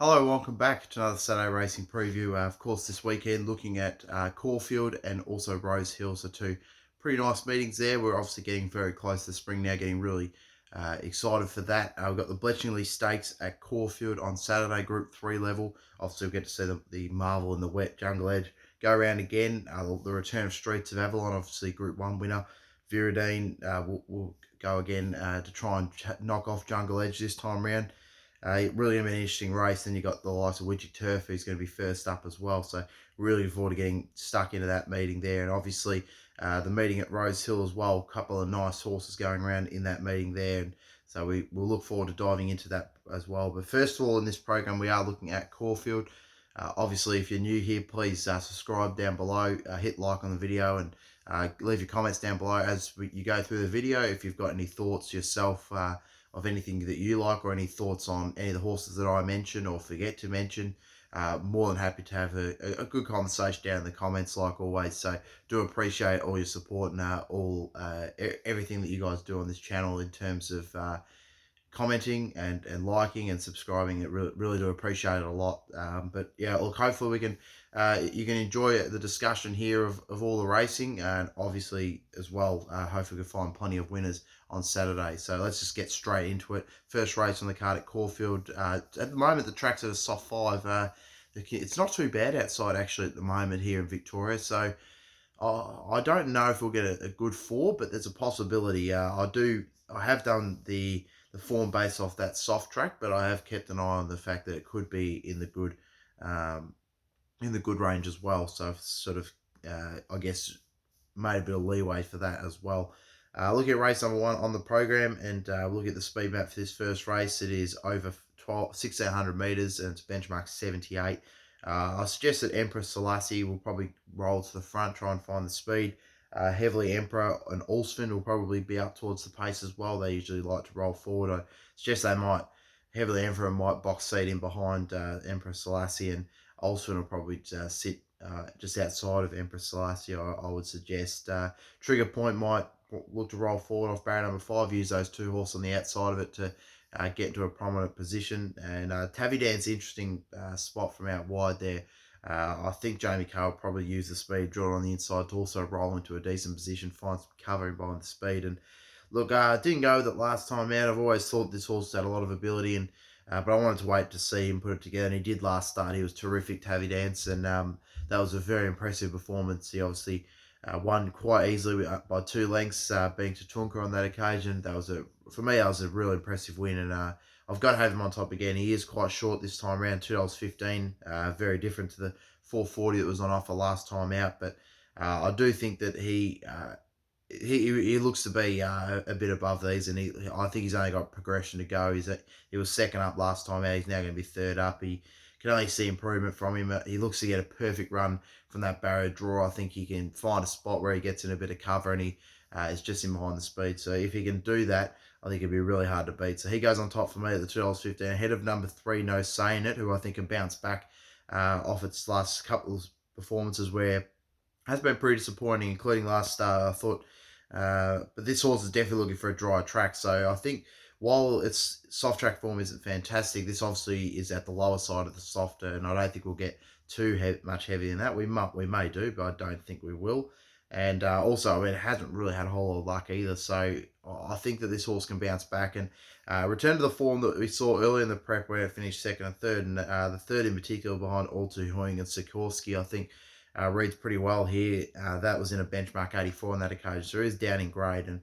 Hello, welcome back to another Saturday racing preview. Of course, this weekend looking at Caulfield and also Rose Hill, so two pretty nice meetings there. We're obviously getting very close to spring now, getting really excited for that. We've got the Bletchingly Stakes at Caulfield on Saturday, Group 3 level. Obviously, we'll get to see the Marvel and the Wet Jungle Edge go around again. The return of Streets of Avalon, obviously Group 1 winner. Viridine will go again to try and knock off Jungle Edge this time around. Really an interesting race. Then you got the likes of Widget Turf, who's going to be first up as well. So really looking forward to getting stuck into that meeting there. And obviously the meeting at Rose Hill as well. A couple of nice horses going around in that meeting there. And so we'll look forward to diving into that as well. But first of all, in this program, we are looking at Caulfield. Obviously, if you're new here, please subscribe down below, hit like on the video, and leave your comments down below as you go through the video. If you've got any thoughts yourself of anything that you like, or any thoughts on any of the horses that I mention or forget to mention, more than happy to have a good conversation down in the comments like always. So do appreciate all your support and everything that you guys do on this channel in terms of commenting and liking and subscribing. It really do appreciate it a lot. But yeah, look, hopefully we can you can enjoy the discussion here of all the racing, and obviously as well hopefully we can find plenty of winners on Saturday. So let's just get straight into it. First race on the card at Caulfield. At the moment the track's at a soft 5. It's not too bad outside actually at the moment here in Victoria, so I don't know if we'll get a good 4, but there's a possibility. I have done the form based off that soft track, but I have kept an eye on the fact that it could be um, in the good range as well. So I've sort of, I guess, made a bit of leeway for that as well. Look at race number 1 on the program, and look at the speed map for this first race. It is over 1,600 meters, and it's benchmark 78. I suggest that Emperor Selassie will probably roll to the front, try and find the speed. Heavily Emperor and Ulsfin will probably be up towards the pace as well. They usually like to roll forward. I suggest they might, Heavily Emperor might box seat in behind Emperor Selassie, and Ulsfin will probably sit just outside of Emperor Selassie, I would suggest. Trigger Point might look to roll forward off barrier number 5, use those two horses on the outside of it to get into a prominent position. And Tavidan's interesting spot from out wide there. I think Jamie Carr will probably use the speed, draw on the inside to also roll into a decent position, find some covering behind the speed. And look, didn't go with it last time out. I've always thought this horse had a lot of ability, and but I wanted to wait to see him put it together, and he did last start. He was terrific, Tavidance, and that was a very impressive performance. He obviously won quite easily by 2 lengths, being Tatunka on that occasion. For me, that was a real impressive win, and I've got to have him on top again. He is quite short this time around, $2.15, very different to the $4.40 that was on offer last time out. But I do think that he looks to be a bit above these, and I think he's only got progression to go. He was second up last time out. He's now going to be third up. He can only see improvement from him. He looks to get a perfect run from that barrier draw. I think he can find a spot where he gets in a bit of cover, and he is just in behind the speed. So if he can do that, I think it'd be really hard to beat. So he goes on top for me at the $2.15, ahead of number 3, No Saying It, who I think can bounce back off its last couple of performances where it has been pretty disappointing, including last start. I thought, but this horse is definitely looking for a dry track. So I think while its soft track form isn't fantastic, this obviously is at the lower side of the softer, and I don't think we'll get too much heavier than that. We may do, but I don't think we will. And also, I mean, it hasn't really had a whole lot of luck either. So I think that this horse can bounce back and return to the form that we saw earlier in the prep where it finished second and third. And the third in particular behind All Too Hoing and Sikorsky, I think reads pretty well here. That was in a benchmark 84 on that occasion. So it is down in grade, and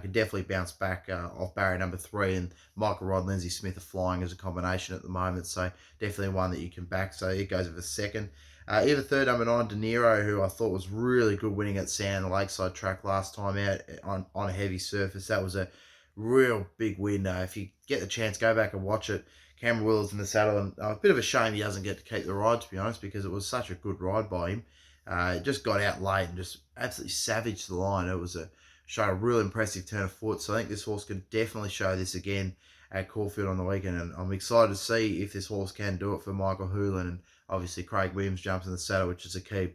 can definitely bounce back off barrier number 3. And Michael Rod, Lindsay Smith are flying as a combination at the moment. So definitely one that you can back. So it goes with a second. Either third, number 9, De Niro, who I thought was really good winning at Sand Lakeside track last time out on a heavy surface. That was a real big win. If you get the chance, go back and watch it. Cameron Willard's in the saddle, and a bit of a shame he doesn't get to keep the ride, to be honest, because it was such a good ride by him. Just got out late and just absolutely savaged the line. Showed a real impressive turn of foot. So I think this horse could definitely show this again at Caulfield on the weekend, and I'm excited to see if this horse can do it for Michael Hoolan. And obviously Craig Williams jumps in the saddle, which is a key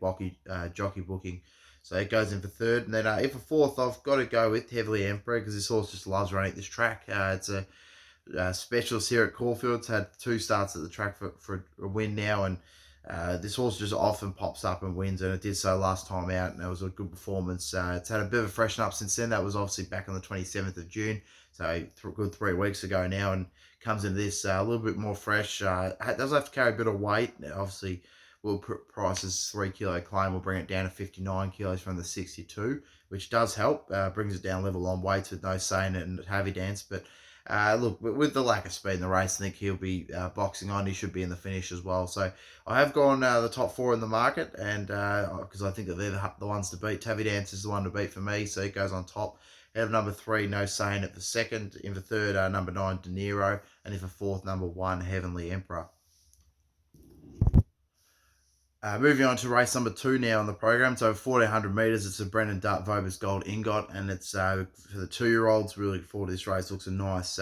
jockey booking. So it goes in for third. And then if for fourth, I've got to go with Heavily Emperor, because this horse just loves running at this track. It's a specialist here at Caulfield. It's had 2 starts at the track for a win now, and this horse just often pops up and wins, and it did so last time out, and it was a good performance. It's had a bit of a freshen up since then. That was obviously back on the 27th of June, so good 3 weeks ago now, and comes into this a little bit more fresh. It does have to carry a bit of weight. Obviously, Will Price's 3 kilo claim will bring it down to 59 kilos from the 62, which does help. Brings it down level on weights with no saying and heavy dance, but look, with the lack of speed in the race, I think he'll be boxing on. He should be in the finish as well. So I have gone the top 4 in the market, and because I think that they're the ones to beat. Tavi Dance is the one to beat for me, so he goes on top. Out of number 3, No Saying at the second. In the third, number 9, De Niro, and in the fourth, number 1, Heavenly Emperor. Moving on to race number 2 now on the program. So 1400 metres, it's a Brendan Dart Vobis Gold Ingot, and it's for the 2-year-olds. Really looking forward to this race. Looks a nice,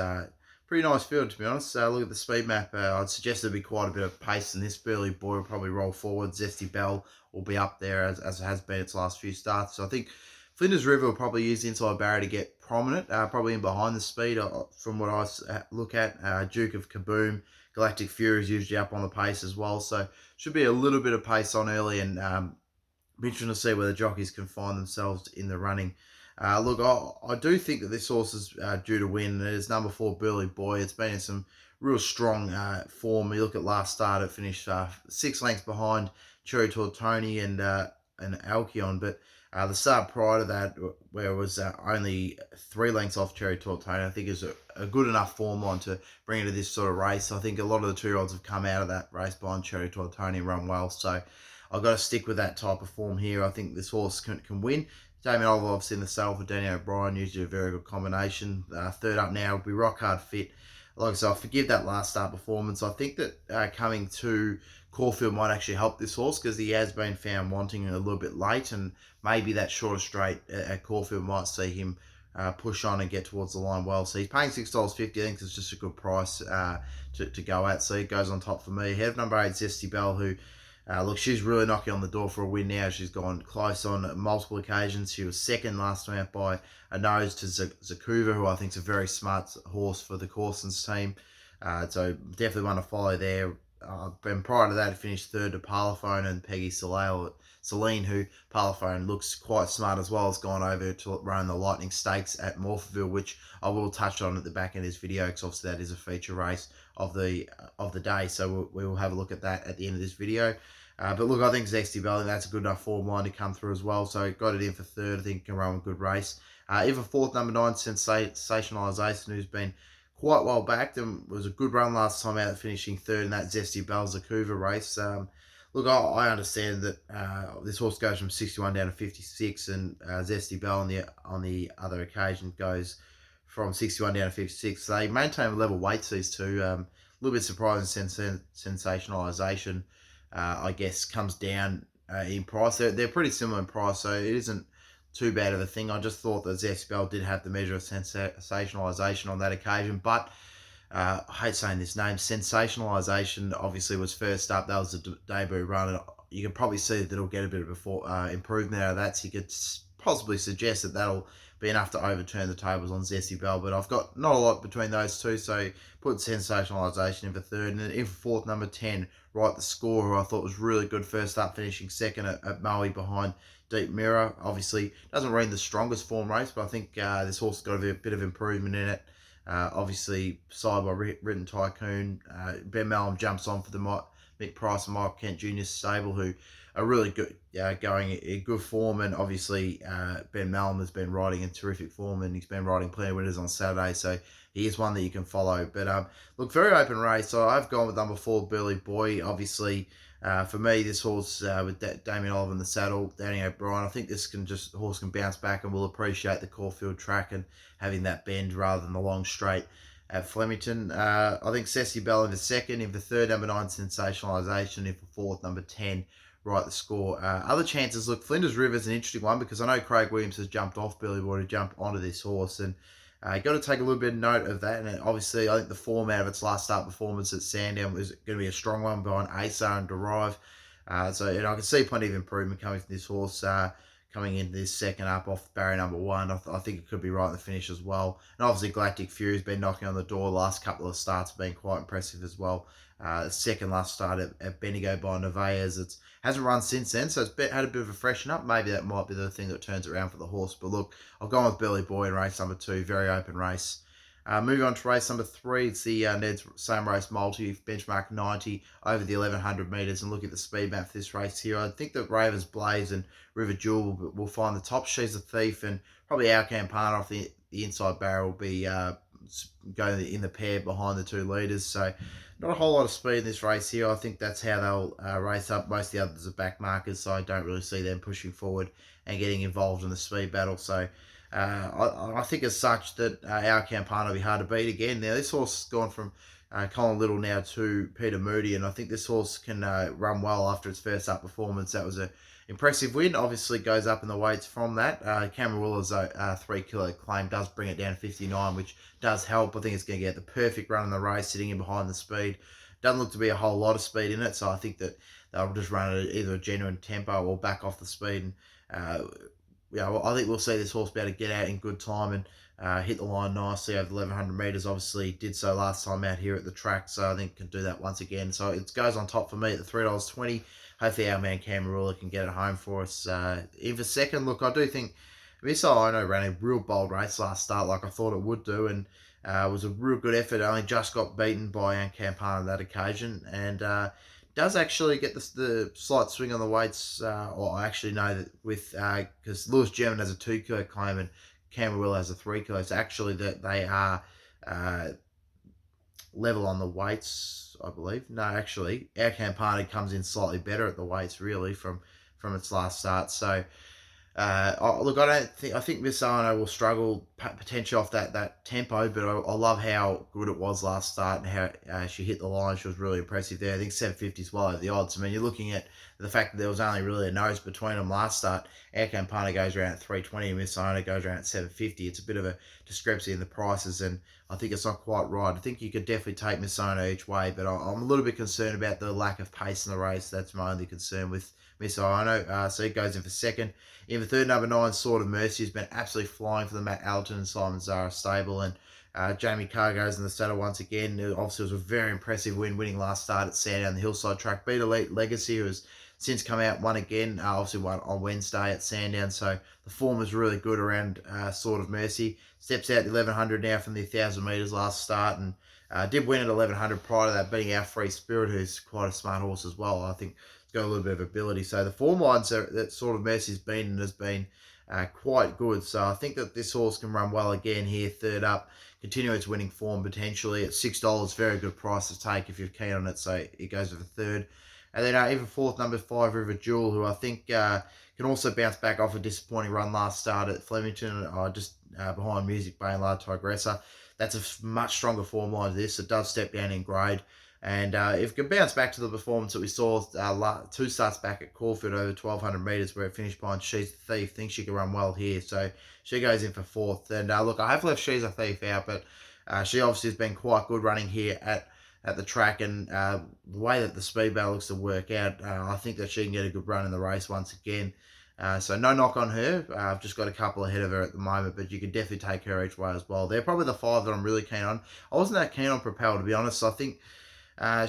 pretty nice field, to be honest. Look at the speed map. I'd suggest there'd be quite a bit of pace in this. Burly Boy will probably roll forward. Zesty Bell will be up there as it has been its last few starts. So I think Flinders River will probably use the inside barrier to get prominent, probably in behind the speed from what I look at. Duke of Kaboom, Galactic Fury is usually up on the pace as well. So should be a little bit of pace on early, and be interesting to see where the jockeys can find themselves in the running. Look, I do think that this horse is due to win. It is number 4, Burly Boy. It's been in some real strong form. You look at last start, it finished 6 lengths behind Cherry Tortoni and Alkion, but the start prior to that, where it was only 3 lengths off Cherry Tortoni, I think is a good enough form line to bring into this sort of race. I think a lot of the 2-year-olds have come out of that race behind Cherry Tortoni and run well, so I've got to stick with that type of form here. I think this horse can win. Damien Oliver obviously in the saddle for Danny O'Brien, usually a very good combination. Third up now will be Rock Hard Fit. Like I said, I forgive that last start performance. I think that coming to Caulfield might actually help this horse, because he has been found wanting a little bit late, and maybe that shorter straight at Caulfield might see him push on and get towards the line well. So he's paying $6.50. I think it's just a good price to go at. So he goes on top for me. Head of number 8, Zesty Bell, who look, she's really knocking on the door for a win now. She's gone close on multiple occasions. She was second last time out by a nose to Zakuva, who I think is a very smart horse for the Corson's team. So definitely one to follow there. And prior to that, finished third to Parlophone and Peggy Celine, who Parlophone looks quite smart as well, has gone over to run the Lightning Stakes at Morphettville, which I will touch on at the back end of this video, because obviously that is a feature race of the day. So we will have a look at that at the end of this video. But look, I think Zesty Bell, that's a good enough form line to come through as well. So got it in for third. I think can run a good race. Even fourth, number 9, Sensationalization, who's been quite well backed and was a good run last time out, finishing third in that Zesty Bell Zakuva race. Look, I understand that this horse goes from 61 down to 56, and Zesty Bell on the other occasion goes from 61 down to 56. They maintain level weights, these two. A little bit surprising. Sensationalization, I guess, comes down in price. They're pretty similar in price, so it isn't too bad of a thing. I just thought that Zesty Bell did have the measure of sensationalization on that occasion, but I hate saying this name. Sensationalization obviously was first up. That was a debut run, and you can probably see that it'll get a bit of improvement out of that. So you could possibly suggest that that'll be enough to overturn the tables on Zesty Bell. But I've got not a lot between those two, so put Sensationalization in for third, and then in for fourth, number 10, Right the Score, who I thought was really good first up, finishing second at Maui behind Deep Mirror. Obviously doesn't run the strongest form race, but I think this horse has got a bit of improvement in it. Obviously, side by Written Tycoon. Ben Malcolm jumps on for the Mick Price and Michael Kent Jr. stable, who are really good, going in good form. And obviously, Ben Malcolm has been riding in terrific form, and he's been riding plenty of winners on Saturday, so he is one that you can follow. But look, very open race. So I've gone with number 4, Burly Boy. Obviously, for me, this horse with Damien Oliver in the saddle, Danny O'Brien, I think this horse can bounce back and will appreciate the Caulfield track and having that bend rather than the long straight at Flemington. I think Zesty Bell in the second. In the third, number 9, Sensationalization. In for fourth, number 10, Right the Score. Other chances, look, Flinders River is an interesting one, because I know Craig Williams has jumped off Burly Boy to jump onto this horse, and got to take a little bit of note of that. And obviously, I think the form out of its last start performance at Sandown was going to be a strong one behind Asar and Derive. So I can see plenty of improvement coming from this horse. coming into this second up off barrier number 1. I think it could be right in the finish as well. And obviously Galactic Fury's been knocking on the door. The last couple of starts have been quite impressive as well. Second last start at Bendigo by Nevaeh's. It hasn't run since then, so had a bit of a freshen up. Maybe that might be the thing that turns it around for the horse. But look, I've gone with Burley Boy in race number 2. Very open race. Moving on to race number 3, it's the Ned's same race multi, benchmark 90 over the 1100 metres. And look at the speed map for this race here. I think that Ravens Blaze and River Jewel will find the top. She's a Thief, and probably our Campana off the inside barrel will be going in the pair behind the 2 leaders. So not a whole lot of speed in this race here. I think that's how they'll race up. Most of the others are back markers, so I don't really see them pushing forward and getting involved in the speed battle. So I think as such that our Campana will be hard to beat again. Now, this horse has gone from Colin Little now to Peter Moody, and I think this horse can run well after its first up performance. That was a impressive win. Obviously goes up in the weights from that. Cameron Willer's 3 kilo claim does bring it down to 59, which does help. I think it's going to get the perfect run in the race, sitting in behind the speed. Doesn't look to be a whole lot of speed in it, so I think that they'll just run it at either a genuine tempo or back off the speed. And I think we'll see this horse be able to get out in good time and hit the line nicely over the 1100 metres. Obviously did so last time out here at the track, so I think can do that once again. So it goes on top for me at the $3.20. Hopefully our man Cameron can get it home for us. In for second, look, I do think Missile Ono ran a real bold race last start like I thought it would do, and it was a real good effort. Only just got beaten by Campana on that occasion, and does actually get the slight swing on the weights, or I actually know that with, because Lewis German has a 2 kilo claim and Cameron Will has a 3 kilo, so actually that they are level on the weights, I believe. No, actually, our Campana comes in slightly better at the weights, really, from its last start. So, look, I think Misano will struggle potentially off that tempo, but I love how good it was last start and how she hit the line. She was really impressive there. I think 750 is well over the odds. I mean, you're looking at the fact that there was only really a nose between them last start. Our Campana goes around at 320 and Misano goes around at 750. It's a bit of a discrepancy in the prices, and I think it's not quite right. I think you could definitely take Misano each way, but I'm a little bit concerned about the lack of pace in the race. That's my only concern with Miss Iono. So he goes in for second. In the third, number 9, Sword of Mercy, has been absolutely flying for the Matt Alton and Simon Zara stable. And Jamie Carr goes in the saddle once again. Obviously, it was a very impressive win, winning last start at Sandown, the Hillside track. Beat Elite Legacy, who has since come out, won again. Obviously, won on Wednesday at Sandown. So the form is really good around Sword of Mercy. Steps out the 1100 now from the 1,000 metres last start, and did win at 1100 prior to that, beating our Free Spirit, who's quite a smart horse as well. I think it's got a little bit of ability. So the form lines that Sort of Mercy's been and has been quite good. So I think that this horse can run well again here, third up, continue its winning form potentially at $6. Very good price to take if you're keen on it. So it goes for third. And then even fourth, number 5, River Jewel, who I think can also bounce back off a disappointing run last start at Flemington, just behind Music Bay and La Tigressa. That's a much stronger form line to this. It does step down in grade. And if it can bounce back to the performance that we saw 2 starts back at Caulfield over 1,200 metres where it finished behind She's a Thief, thinks she can run well here. So she goes in for fourth. And look, I have left She's a Thief out, but she obviously has been quite good running here at the track. And the way that the speed battle looks to work out, I think that she can get a good run in the race once again. So no knock on her. I've just got a couple ahead of her at the moment, but you could definitely take her each way as well. They're probably the 5 that I'm really keen on. I wasn't that keen on Propel, to be honest. I think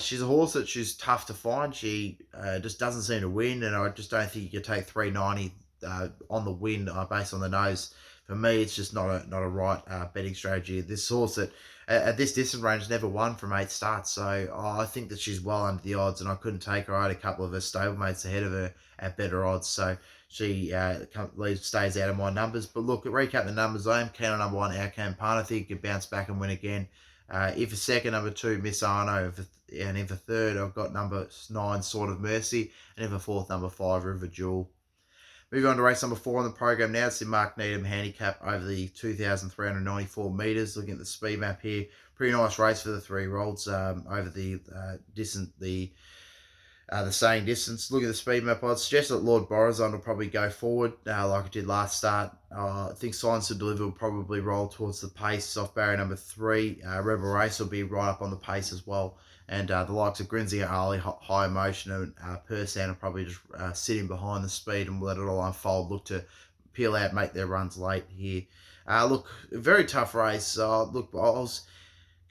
she's a horse that she's tough to find. She just doesn't seem to win, and I just don't think you could take 390 on the win based on the nose. For me, it's just not a right betting strategy. This horse at this distance range never won from 8 starts, so I think that she's well under the odds, and I couldn't take her. I had a couple of her stablemates ahead of her at better odds, so she stays out of my numbers. But look, recap the numbers. I am keen on number 1, Our Campana. I think he can bounce back and win again. If for second, number 2, Miss Arno, and in for third, I've got number 9, Sword of Mercy, and in for fourth, number 5, River Jewel. Moving on to race number 4 on the program now. It's the Mark Needham handicap over the 2,394 metres. Looking at the speed map here, pretty nice race for the 3-year-olds over the distance, the the same distance. Look at the speed map. I'd suggest that Lord Borazon will probably go forward like it did last start. I think Science to Deliver will probably roll towards the pace off barrier number 3. Rebel Race will be right up on the pace as well. And the likes of Grinzy and Ali, High Emotion, and Persan will probably just sit in behind the speed and let it all unfold. Look to peel out, make their runs late here. Look, very tough race. Look, I was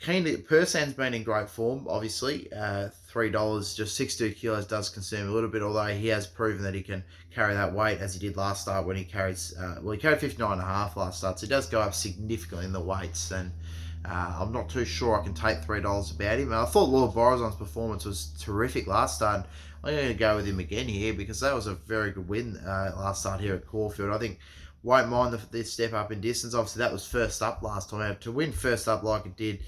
Persan's been in great form, obviously. $3, just 62 kilos does consume a little bit, although he has proven that he can carry that weight as he did last start when he carries, he carried 59.5 last start, so he does go up significantly in the weights, and I'm not too sure I can take $3 about him. I thought Lord Borazon's performance was terrific last start. I'm going to go with him again here because that was a very good win last start here at Caulfield. I think won't mind this step up in distance. Obviously, that was first up last time out. To win first up like it did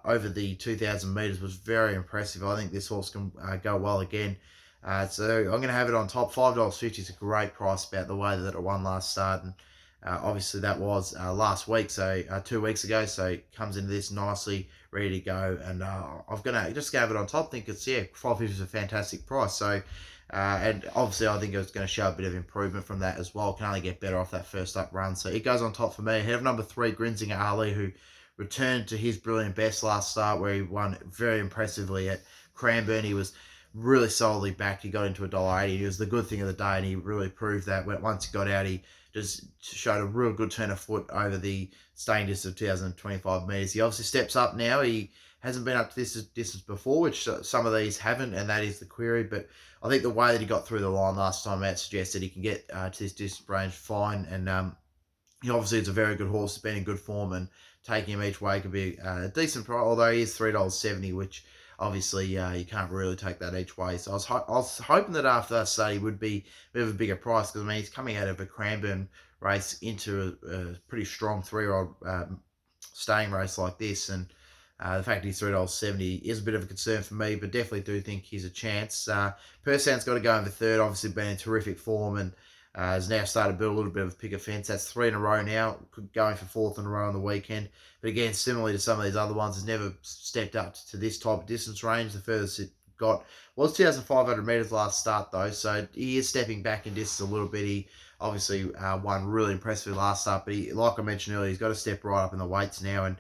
over the 2,000 metres was very impressive. I think this horse can go well again. So I'm going to have it on top. $5.50 is a great price about the way that it won last start. And obviously that was last week, so 2 weeks ago. So it comes into this nicely, ready to go. And I'm going to just have it on top. I think it's, $5.50 is a fantastic price. So and obviously I think it's going to show a bit of improvement from that as well. Can only get better off that first up run. So it goes on top for me. Ahead of number 3, Grinzinger Ali, who returned to his brilliant best last start where he won very impressively at Cranbourne. He was really solidly backed. He got into $1.80. It was the good thing of the day, and he really proved that once he got out, he just showed a real good turn of foot over the staying distance of 2,025 metres. He obviously steps up now. He hasn't been up to this distance before, which some of these haven't, and that is the query. But I think the way that he got through the line last time out suggests that he can get to this distance range fine, and obviously it's a very good horse. He's been in good form, and taking him each way could be a decent price, although he is $3.70, which obviously you can't really take that each way. So I was hoping that after that start he would be a bit of a bigger price, because I mean he's coming out of a Cranbourne race into a pretty strong 3-year-old staying race like this, and the fact he's $3.70 is a bit of a concern for me, but definitely do think he's a chance. Persan's got to go in the third, obviously been in terrific form, and has now started to build a little bit of a picket fence. That's 3 in a row now, going for 4th in a row on the weekend. But again, similarly to some of these other ones, has never stepped up to this type of distance range. The furthest it got was 2,500 metres last start, though, so he is stepping back in distance a little bit. He obviously won really impressively last start, but like I mentioned earlier, he's got to step right up in the weights now, and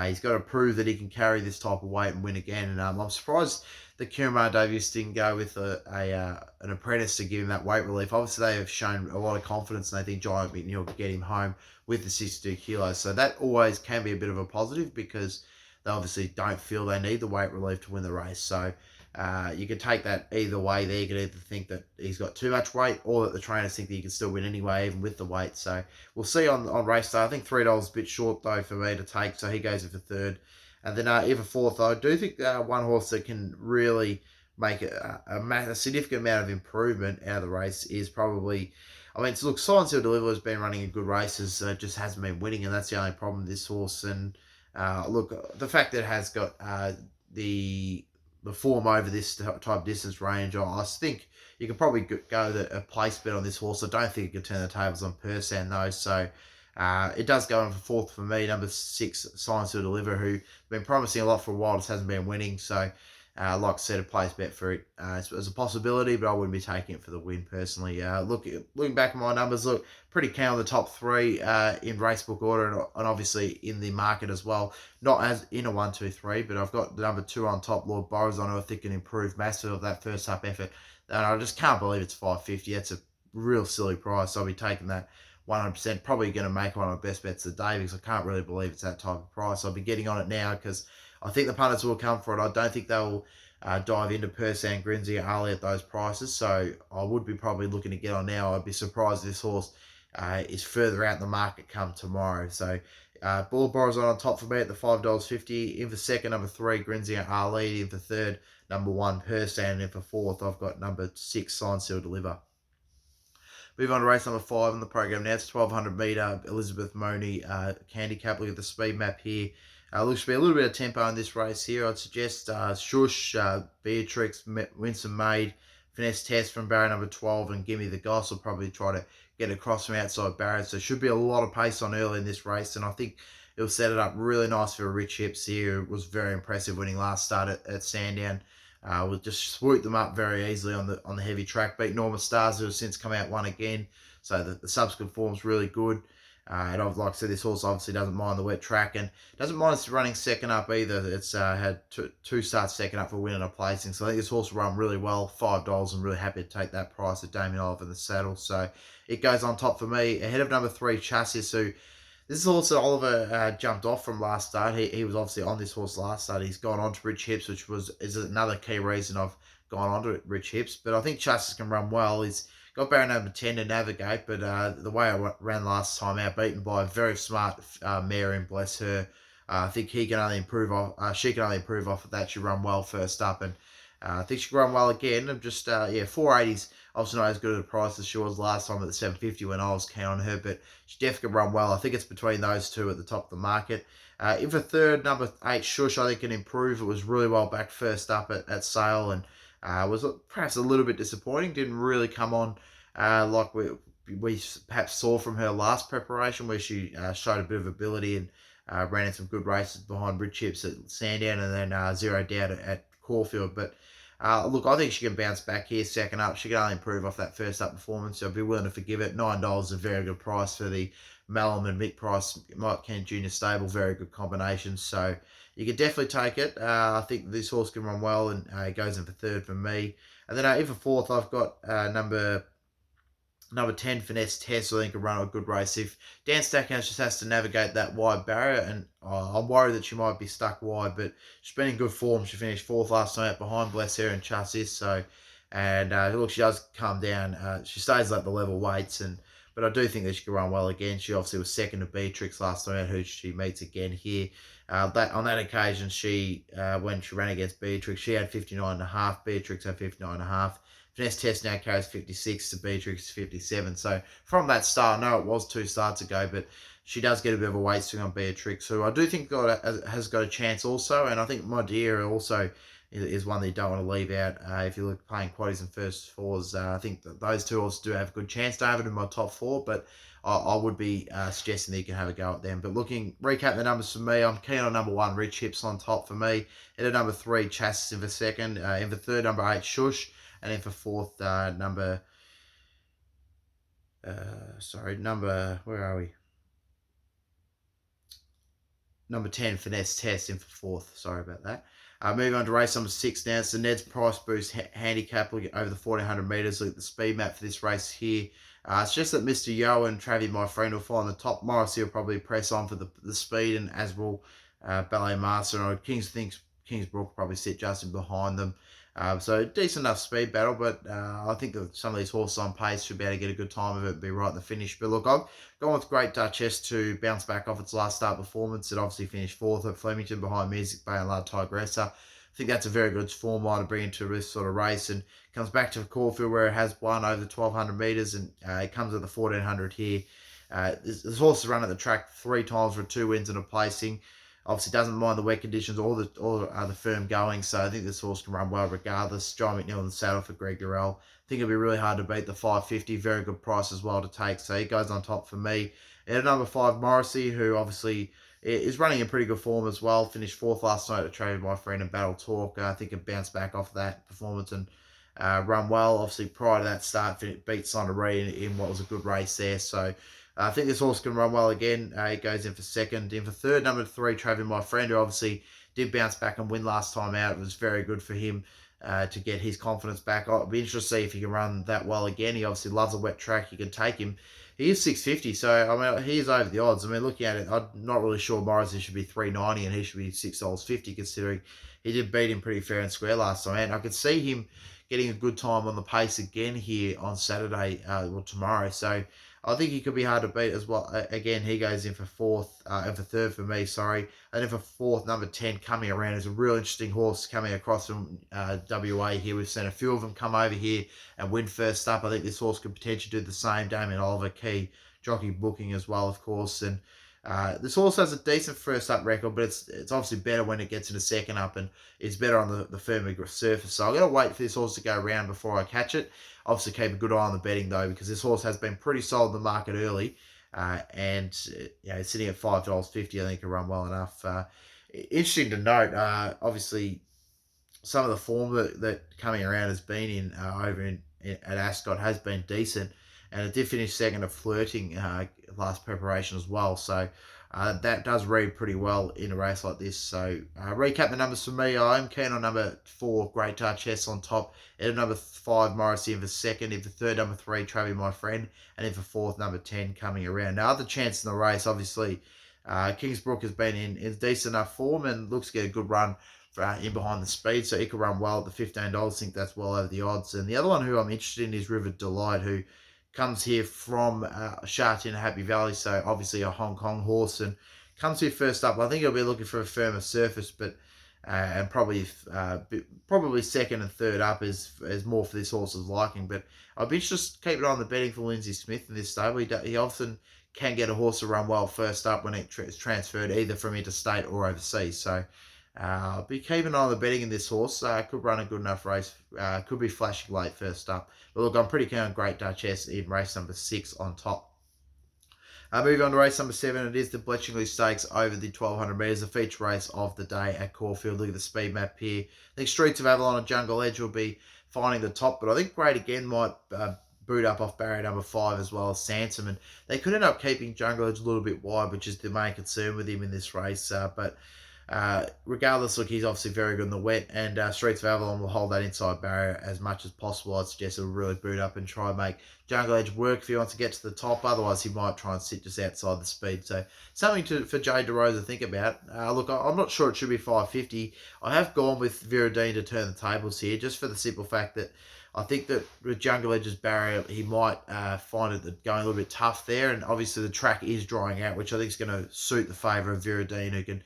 he's got to prove that he can carry this type of weight and win again. And I'm surprised that Kieran Davies didn't go with an apprentice to give him that weight relief. Obviously, they have shown a lot of confidence, and they think Giant McNeil could get him home with the 62 kilos. So that always can be a bit of a positive, because they obviously don't feel they need the weight relief to win the race. So you can take that either way there. You could either think that he's got too much weight, or that the trainers think that he can still win anyway, even with the weight. So we'll see on race day. I think $3 is a bit short, though, for me to take, so he goes in for third. And then if a fourth, I do think one horse that can really make a significant amount of improvement out of the race is probably, look, Science Hill Deliver has been running a good races, just hasn't been winning, and that's the only problem with this horse. And look, the fact that it has got the form over this type of distance range, I think you can probably go a place bet on this horse. I don't think it can turn the tables on Persan, though, so it does go on for 4th for me. Number 6, Science to Deliver, who's been promising a lot for a while, just hasn't been winning. So, like I said, a place bet for it as a possibility, but I wouldn't be taking it for the win personally. Looking back at my numbers, look pretty keen on the top 3 in racebook order, and obviously in the market as well. Not as in a 1, 2, 3, but I've got the number 2 on top, Lord Borazon, who I think can improve massively of that first up effort. And I just can't believe it's $5.50. That's a real silly price. I'll be taking that 100%, probably going to make one of my best bets of the day, because I can't really believe it's that type of price. I'll be getting on it now, because I think the punters will come for it. I don't think they'll dive into Persan, Grinzy, and Ali at those prices, so I would be probably looking to get on now. I'd be surprised if this horse is further out in the market come tomorrow. So Bull Borazon on top for me at the $5.50. In for second, number 3, Grinzy and Ali. In for third, number 1, Persan. And in for fourth, I've got number 6, Sign Seal Deliver. Move on to race number 5 on the program now. It's 1,200 metre Elizabeth Money handicap. Look at the speed map here. Looks to be a little bit of tempo in this race here. I'd suggest Shush, Beatrix, Winsome Maid, Finesse Test from barrier number 12, and Gimme the Goss will probably try to get across from outside barriers. So should be a lot of pace on early in this race, and I think it'll set it up really nice for Rich Hips here. It was very impressive winning last start at Sandown. We'll just swoop them up very easily on the heavy track. Beat Norma Stars, who has since come out one again. So the subsequent form's really good. And I've, like I said, this horse obviously doesn't mind the wet track and doesn't mind us running second up either. It's had two starts second up for winning a placing. So I think this horse will run really well. $5. I'm really happy to take that price at Damien Oliver in the saddle. So it goes on top for me. Ahead of number 3, Chassis, who this is also Oliver jumped off from last start. He was obviously on this horse last start. He's gone on to Rich Hips, which is another key reason I've gone on to Rich Hips. But I think Chassis can run well. He's got barrier number 10 to navigate, but the way I ran last time out, beaten by a very smart mare in Bless Her. I think he can only improve off. She can only improve off of that. She run well first up, and I think she can run well again. I'm just 480s. Obviously not as good at a price as she was last time at the 750 when I was keen on her, but she definitely can run well. I think it's between those two at the top of the market. In for third, number 8, Shush, I think can improve. It was really well backed first up at Sale, and was perhaps a little bit disappointing. Didn't really come on like we perhaps saw from her last preparation, where she showed a bit of ability and ran in some good races behind Rich Chips at Sandown, and then zeroed out at Caulfield. But look, I think she can bounce back here second up. She can only improve off that first up performance, so I'd be willing to forgive it. $9 is a very good price for the Malum and Mick Price, Mike Kent Jr. stable. Very good combination, so you could definitely take it. I think this horse can run well, and it goes in for third for me. And then in for fourth, I've got number 10, Finesse Test. I think can run a good race. If Dan Stackhouse just has to navigate that wide barrier, and I'm worried that she might be stuck wide, but she's been in good form. She finished fourth last night behind Bless Her and Chassis. So, and look, she does come down. She stays at the level weights, but I do think that she can run well again. She obviously was second to Beatrix last time out, who she meets again here. That on that occasion, she when she ran against Beatrix, she had 59.5. Beatrix had 59.5. Finesse Test now carries 56 to Beatrix 57. So from that start, I know it was 2 starts ago, but she does get a bit of a weight swing on Beatrix, who I do think has got a chance also. And I think My Dear also is one that you don't want to leave out if you're playing quaddies and first fours. I think that those two also do have a good chance. Don't have it in my top 4, but I would be suggesting that you can have a go at them. But recap the numbers for me. I'm keen on number 1, Rich Hips on top for me. And at number 3, Chassis in for second. In for third, number 8, Shush. And then for fourth, number, where are we? Number 10, Finesse Test in for fourth. Sorry about that. Moving on to race number 6 now. It's the Ned's Price Boost handicap over the 1400 metres. Look at the speed map for this race here. It's just that Mr. Yo and Travie, my friend, will find the top. Morrissey will probably press on for the speed, and as will Ballet Master. And Kingsbrook will probably sit just in behind them. So decent enough speed battle, but I think that some of these horses on pace should be able to get a good time of it and be right in the finish. But look, I've gone with Great Duchess to bounce back off its last start performance. It obviously finished fourth at Flemington behind Music Bay and La Tigressa. I think that's a very good form line to bring into this sort of race, and comes back to Caulfield where it has won over the 1200 metres, and it comes at the 1400 here. This horse has run at the track 3 times for 2 wins and a placing. Obviously doesn't mind the wet conditions or the firm going, so I think this horse can run well regardless. John McNeil in the saddle for Greg Durrell. I think it'll be really hard to beat the 550. Very good price as well to take, so he goes on top for me. And at number 5, Morrissey, who obviously is running in pretty good form as well. Finished fourth last night at Trade My Friend and Battle Talk. I think it bounced back off that performance and run well. Obviously prior to that start, it beat Sonnery in what was a good race there, so I think this horse can run well again. It goes in for second. In for third, number 3, Travie My Friend, who obviously did bounce back and win last time out. It was very good for him to get his confidence back. I'll be interested to see if he can run that well again. He obviously loves a wet track. You can take him. He is 650, so I mean he is over the odds. I mean, looking at it, I'm not really sure Morrissey should be $3.90 and he should be $6.50, considering he did beat him pretty fair and square last time. And I could see him getting a good time on the pace again here on Saturday or tomorrow. So I think he could be hard to beat as well. Again, he goes in for third for me, sorry. And then for fourth, number 10, Coming Around, is a real interesting horse coming across from WA here. We've seen a few of them come over here and win first up. I think this horse could potentially do the same. Damien Oliver, key jockey booking as well, of course. And this horse has a decent first up record, but it's obviously better when it gets into second up, and it's better on the firmer surface. So I'm going to wait for this horse to go around before I catch it. Obviously keep a good eye on the betting though, because this horse has been pretty solid in the market early, and it's sitting at $5.50. I think it can run well enough. Interesting to note, obviously some of the form that coming around has been in over at Ascot has been decent, and it did finish second at Flirting last preparation as well. So that does read pretty well in a race like this. So recap the numbers for me. I am keen on number 4, Great Duchess on top. And number 5, Morrissey in for second. In for third, number 3, Travis My Friend. And in for fourth, number 10 coming around. Now, other chance in the race, obviously, Kingsbrook has been in decent enough form and looks to get a good run in behind the speed, so he could run well at the $15. I think that's well over the odds. And the other one who I'm interested in is River Delight, who comes here from Sha-Tin Happy Valley, so obviously a Hong Kong horse, and comes here first up. I think he'll be looking for a firmer surface, but and probably second and third up is more for this horse's liking. But I'll be just keep an eye on the betting for Lindsay Smith in this stable. He often can get a horse to run well first up when it's transferred either from interstate or overseas. So be keeping an eye on the betting in this horse. Could run a good enough race. Could be flashing late first up. But look, I'm pretty keen on Great Duchess in race number 6 on top. Moving on to race number 7, it is the Bletchingly Stakes over the 1200 metres, the feature race of the day at Caulfield. Look at the speed map here. I think Streets of Avalon and Jungle Edge will be finding the top, but I think Great Again might boot up off barrier number 5 as well as Sansom, and they could end up keeping Jungle Edge a little bit wide, which is the main concern with him in this race. But regardless, look, he's obviously very good in the wet, and Streets of Avalon will hold that inside barrier as much as possible. I'd suggest he'll really boot up and try and make Jungle Edge work if he wants to get to the top. Otherwise, he might try and sit just outside the speed. So something for Jay DeRose to think about. Look, I'm not sure it should be 550. I have gone with Viridine to turn the tables here, just for the simple fact that I think that with Jungle Edge's barrier, he might find it going a little bit tough there, and obviously the track is drying out, which I think is going to suit the favour of Viridine, who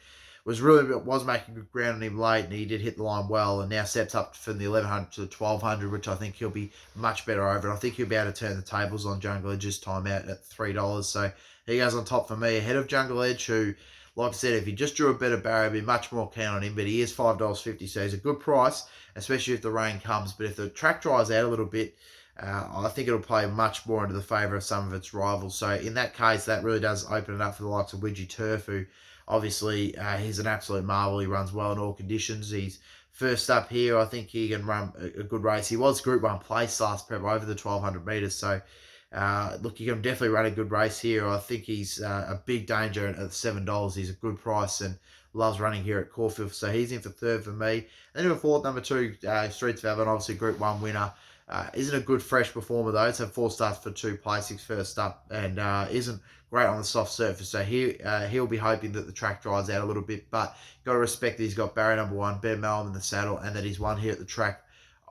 was making good ground on him late, and he did hit the line well, and now steps up from the 1100 to the 1200, which I think he'll be much better over. And I think he'll be able to turn the tables on Jungle Edge's time out at $3. So he goes on top for me, ahead of Jungle Edge, who, like I said, if he just drew a better barrier, I'd be much more keen on him. But he is $5.50, so he's a good price, especially if the rain comes. But if the track dries out a little bit, I think it'll play much more into the favour of some of its rivals. So in that case, that really does open it up for the likes of Widgie Turf, who obviously he's an absolute marvel. He runs well in all conditions. He's first up here. I think he can run a good race. He was Group 1 place last prep over the 1200 metres. So look, you can definitely run a good race here. I think he's a big danger at $7. He's a good price and loves running here at Caulfield. So he's in for third for me. And then in fourth, number 2, Streets of Avalon, obviously Group 1 winner. Isn't a good fresh performer though. It's had 4 starts for 2 placings first up, and isn't great on the soft surface. So he'll be hoping that the track dries out a little bit, but got to respect that he's got barrier number 1, Ben Malcolm in the saddle, and that he's won here at the track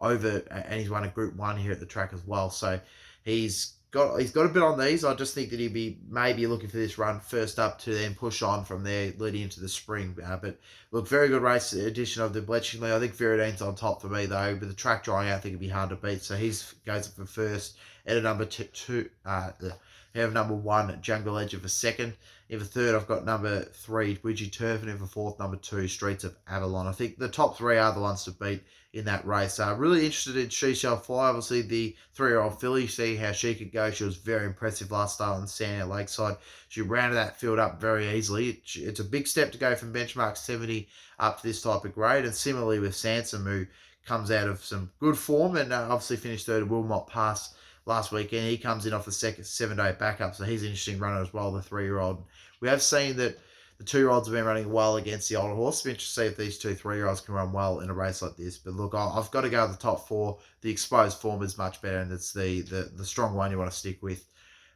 and he's won a Group 1 here at the track as well. So he's got a bit on these. I just think that he'd be maybe looking for this run first up to then push on from there leading into the spring. But look, very good race edition of the Bletchingly. I think Viridine's on top for me though, but the track drying out I think it'd be hard to beat. So he goes for first. At number 2, have number 1, Jungle Edge for second. In for third, I've got number 3, Widgie Turf, and in for fourth, number 2, Streets of Avalon. I think the top 3 are the ones to beat in that race. Really interested in She Shall Fly, obviously the 3-year-old filly, see how she could go. She was very impressive last start on Sand Lakeside. She rounded that field up very easily. It's a big step to go from benchmark 70 up to this type of grade, and similarly with Sansom, who comes out of some good form and obviously finished third at Wilmot Pass last weekend. He comes in off the second 7-day backup, so he's an interesting runner as well, the 3-year-old. We have seen that the 2-year-olds have been running well against the older horse. It's interesting to see if these 2 3-year-olds can run well in a race like this. But look, I've got to go with the top 4. The exposed form is much better, and it's the strong one you want to stick with.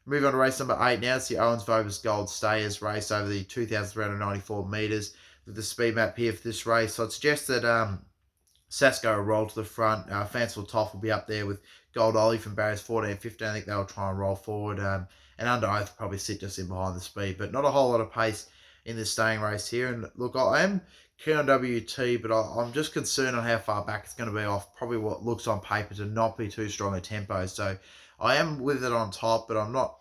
Move on to race number 8 now. It's the Owens Vobis Gold Stayers race over the 2,394 metres. With the speed map here for this race, so I'd suggest that Sasko will roll to the front. Fanciful Toff will be up there with Gold Ollie from barriers 14 and 15. I think they'll try and roll forward. And Under Oath probably sit just in behind the speed. But not a whole lot of pace in this staying race here. And look, I am keen on WT, but I'm just concerned on how far back it's going to be off probably what looks on paper to not be too strong a tempo. So I am with it on top, but I'm not.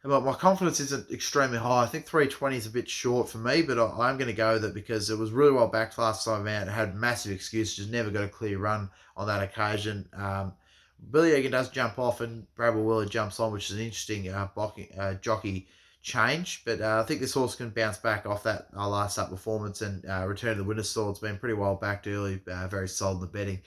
But my confidence isn't extremely high. I think 320 is a bit short for me, but I'm going to go with it because it was really well backed last time out. It had massive excuses, just never got a clear run on that occasion. Billy Egan does jump off and Brabble Willer jumps on, which is an interesting jockey change. But I think this horse can bounce back off that last up performance and return to the winner's stall. It's been pretty well backed early, very solid in the betting.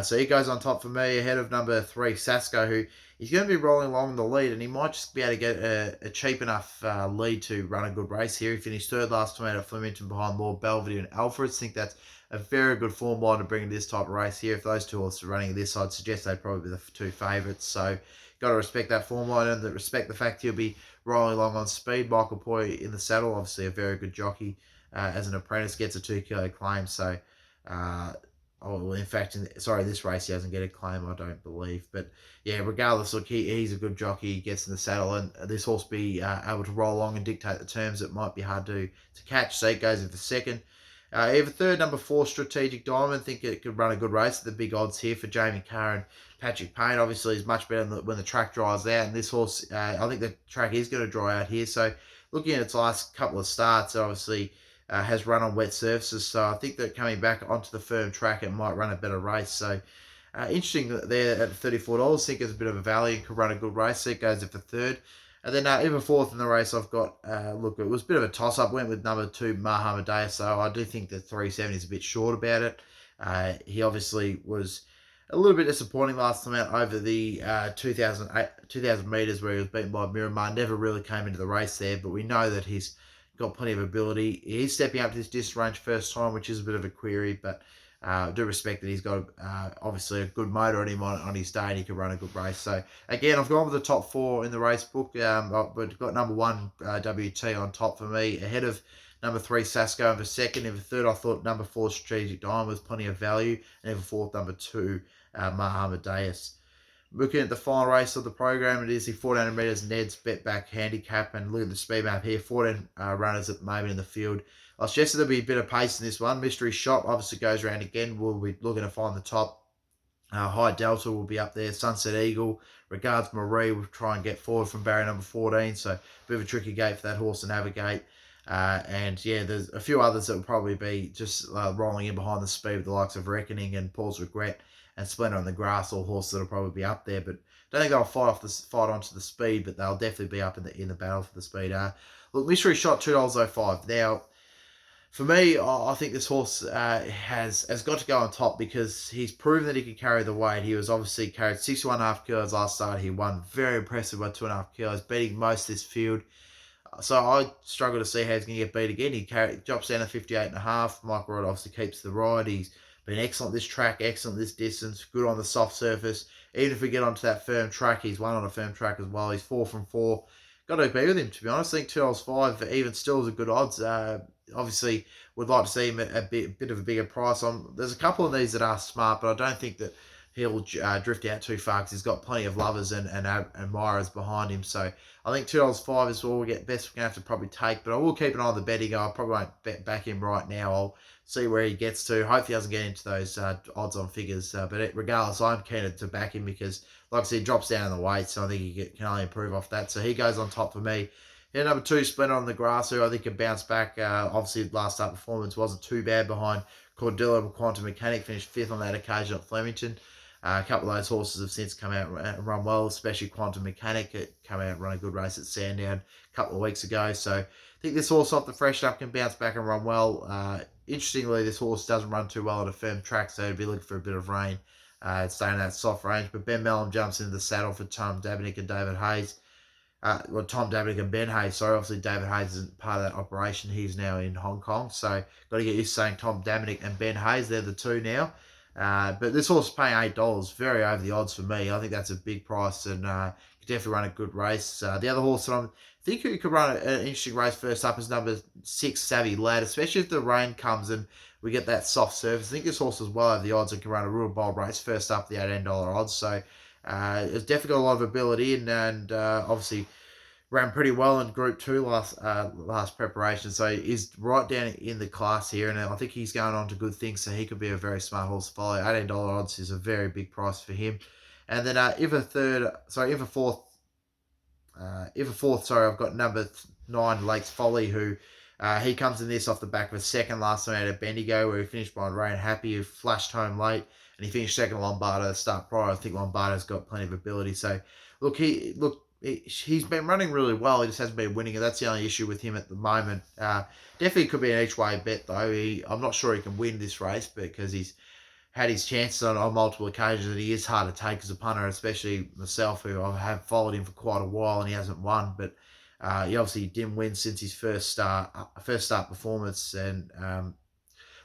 So he goes on top for me ahead of number 3, Sasko, who he's going to be rolling along the lead, and he might just be able to get a cheap enough lead to run a good race here. He finished third last time out at Flemington behind Lord Belvedere and Alfreds. I think that's a very good form line to bring in this type of race here. If those two horses are running this, I'd suggest they'd probably be the 2 favourites. So got to respect that form line and respect the fact he'll be rolling along on speed. Michael Poy in the saddle, obviously a very good jockey as an apprentice, gets a 2 kilo claim. So, in fact, this race he doesn't get a claim, I don't believe. But yeah, regardless, look, he's a good jockey. He gets in the saddle, and this horse be able to roll along and dictate the terms. It might be hard to catch. So it goes in for second. Even third, number 4, Strategic Diamond. I think it could run a good race at the big odds here for Jamie Carr and Patrick Payne. Obviously, is much better when the track dries out. And this horse, I think the track is going to dry out here. So looking at its last couple of starts, it obviously has run on wet surfaces. So I think that coming back onto the firm track, it might run a better race. So interesting there at $34. I think it's a bit of a value and could run a good race. So it goes in for third. And then even fourth in the race, I've got, look, it was a bit of a toss-up. Went with number 2, Mahamadea, so I do think that 370 is a bit short about it. He obviously was a little bit disappointing last time out over the 2,000 metres where he was beaten by Miramar. Never really came into the race there, but we know that he's got plenty of ability. He's stepping up to this distance range first time, which is a bit of a query, but I do respect that he's got obviously a good motor on him on his day, and he can run a good race. So again, I've gone with the top 4 in the race book, but got number 1 WT on top for me, ahead of number 3 Sasko, and for second. And for third, I thought number 4 Strategic Diamond was plenty of value, and for fourth, number 2 Mahamadeus. Looking at the final race of the program, it is the 1400 metres Ned's Bet Back Handicap, and look at the speed map here, 14 runners at the moment in the field. I suggested there'll be a bit of pace in this one. Mystery Shop obviously goes around again. We'll be looking to find the top. High Delta will be up there. Sunset Eagle, Regards Marie will try and get forward from barrier number 14. So a bit of a tricky gate for that horse to navigate. And yeah, there's a few others that will probably be just rolling in behind the speed with the likes of Reckoning and Paul's Regret and Splendor on the Grass, all horses that will probably be up there. But I don't think they'll fight onto the speed, but they'll definitely be up in the battle for the speed. Look, Mystery Shot $2.05. Now, for me, I think this horse has got to go on top because he's proven that he can carry the weight. He was obviously carried 61.5 kilos last start. He won very impressive by 2.5 kilos, beating most of this field. So I struggle to see how he's going to get beat again. He drops down to 58.5. Mike Rod obviously keeps the ride. He's been excellent this track, excellent this distance, good on the soft surface. Even if we get onto that firm track, he's won on a firm track as well. He's 4 from 4. Got to be with him, to be honest. I think $2.05 even still is a good odds. Obviously, would like to see him at a bit of a bigger price. There's a couple of these that are smart, but I don't think that he'll drift out too far because he's got plenty of lovers and admirers behind him. So I think $2.05 is what we'll get best we're going to have to probably take. But I will keep an eye on the betting. I probably won't back him right now. I'll see where he gets to. Hopefully he doesn't get into those odds on figures. But regardless, I'm keen to back him because, like I said, he drops down in the weight. So I think he can only improve off that. So he goes on top for me. Yeah, number 2, Splendor on the Grass, who I think can bounce back. Obviously, last start performance wasn't too bad behind Cordilla and Quantum Mechanic. Finished 5th on that occasion at Flemington. A couple of those horses have since come out and run well, especially Quantum Mechanic. It came out and run a good race at Sandown a couple of weeks ago. So I think this horse off the fresh up can bounce back and run well. Interestingly, this horse doesn't run too well at a firm track, so it'd be looking for a bit of rain. Staying in that soft range. But Ben Mellum jumps into the saddle for Tom Dabinick and David Hayes. Tom Dabinick and Ben Hayes. Sorry, obviously David Hayes isn't part of that operation. He's now in Hong Kong. So got to get used to saying Tom Dabinick and Ben Hayes. They're the two now. But this horse is paying $8, very over the odds for me. I think that's a big price and could definitely run a good race. The other horse that I think who could run an interesting race first up is number 6, Savvy Lad, especially if the rain comes and we get that soft surface. I think this horse is well over the odds and can run a real bold race first up the $18 odds. So it's definitely got a lot of ability and obviously ran pretty well in Group 2 last preparation. So he's right down in the class here, and I think he's going on to good things, so he could be a very smart horse to follow. $18 odds is a very big price for him. And then if a fourth, I've got number 9, Lakes Folly, who he comes in this off the back of a second last time out at Bendigo, where he finished by Rain Happy, who flashed home late, and he finished second to Lombardo to start prior. I think Lombardo's got plenty of ability. So look, he's been running really well. He just hasn't been winning, and that's the only issue with him at the moment. Definitely could be an each way bet though. I'm not sure he can win this race because he's had his chances on multiple occasions, and he is hard to take as a punter, especially myself, who I have followed him for quite a while, and he hasn't won. But he obviously didn't win since his first start performance, and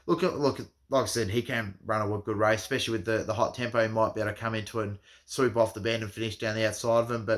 look. Like I said, he can run a good race, especially with the hot tempo. He might be able to come into it and swoop off the bend and finish down the outside of him.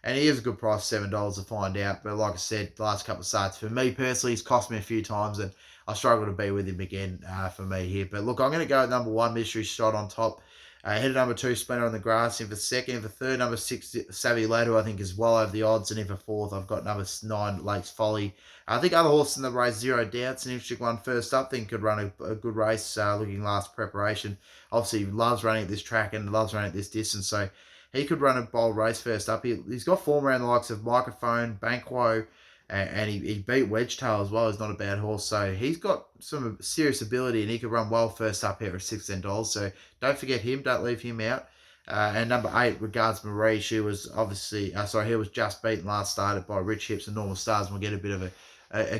And he is a good price, $7 to find out. But like I said, the last couple of starts for me personally, he's cost me a few times, and I struggle to be with him again for me here. But look, I'm going to go with number 1, Mystery Shot on top. Headed number 2, Splinter on the Grass. In for second, in for third, number 6, Savvy Lad, who I think is well over the odds. And in for fourth, I've got number 9, Lakes Folly. I think other horses in the race, Zero Doubts, an interesting one first up. Think could run a good race looking last preparation. Obviously, he loves running at this track and loves running at this distance. So he could run a bold race first up. He's got form around the likes of Microphone, Banquo, and he beat Wedgetail as well. He's not a bad horse. So he's got some serious ability, and he could run well first up here at $16. So don't forget him. Don't leave him out. And number 8, Regards Marie. She was obviously, he was just beaten last started by Rich Hips and Normal Stars. And we'll get a bit of a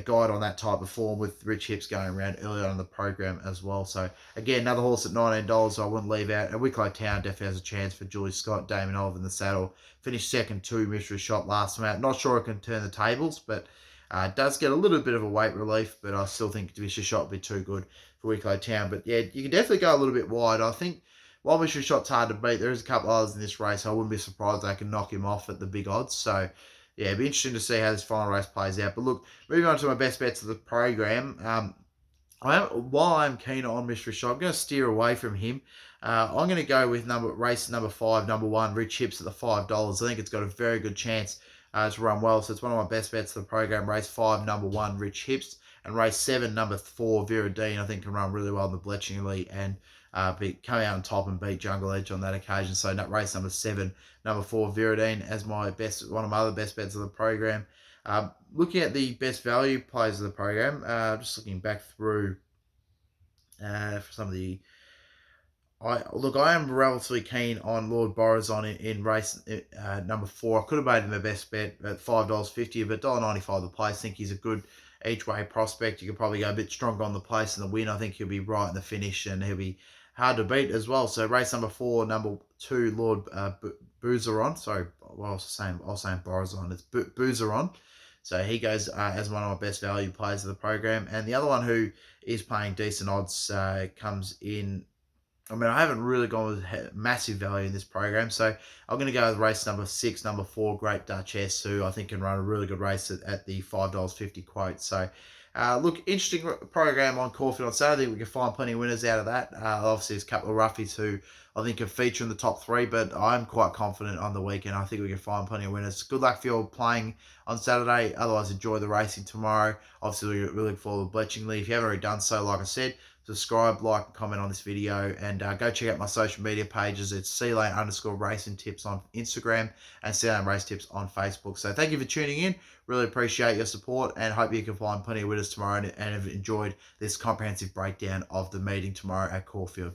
guide on that type of form with Rich Hips going around earlier on in the program as well. So again, another horse at $19 I wouldn't leave out. And Wicklow Town definitely has a chance for Julie Scott, Damon Oliver in the saddle. Finished second to Mystery Shot last time out. Not sure it can turn the tables, but it does get a little bit of a weight relief, but I still think Mystery Shot would be too good for Wicklow Town. But yeah, you can definitely go a little bit wide. I think while Mystery Shot's hard to beat, there is a couple others in this race. I wouldn't be surprised they can knock him off at the big odds. So yeah, it'd be interesting to see how this final race plays out. But look, moving on to my best bets of the program. While I'm keen on Mystery Shot, I'm going to steer away from him. I'm going to go with race number 5, number 1, Rich Hips at the $5. I think it's got a very good chance to run well. So it's one of my best bets of the program. Race 5, number 1, Rich Hips. And race 7, number 4, Vera Dean, I think can run really well in the Bletchingly and come out on top and beat Jungle Edge on that occasion. So race number 7, number 4, Viridine as one of my other best bets of the program. Looking at the best value plays of the program, just looking back through for some of the. I am relatively keen on Lord Borazon in race number 4. I could have made him the best bet at $5.50, but $1.95 the place. I think he's a good each way prospect. You could probably go a bit stronger on the place and the win. I think he'll be right in the finish, and he'll be hard to beat as well. So race number 4, number 2, Lord Boozeron. Sorry, I was saying Borazon. It's Boozeron. So he goes as one of my best value players of the program. And the other one who is playing decent odds comes in. I mean, I haven't really gone with massive value in this program, so I'm going to go with race number 6, number 4, Great Duchess, who I think can run a really good race at the $5.50 quote. So, look, interesting program on Caulfield on Saturday. We can find plenty of winners out of that. Obviously, there's a couple of roughies who I think can feature in the top 3, but I'm quite confident on the weekend. I think we can find plenty of winners. Good luck for you all playing on Saturday. Otherwise, enjoy the racing tomorrow. Obviously, we look forward to Bletchingly. If you haven't already done so, like I said, subscribe, like, and comment on this video, and go check out my social media pages. It's _racing tips on Instagram and C-Lane Race Tips on Facebook. So thank you for tuning in. Really appreciate your support, and hope you can find plenty of winners tomorrow and have enjoyed this comprehensive breakdown of the meeting tomorrow at Caulfield.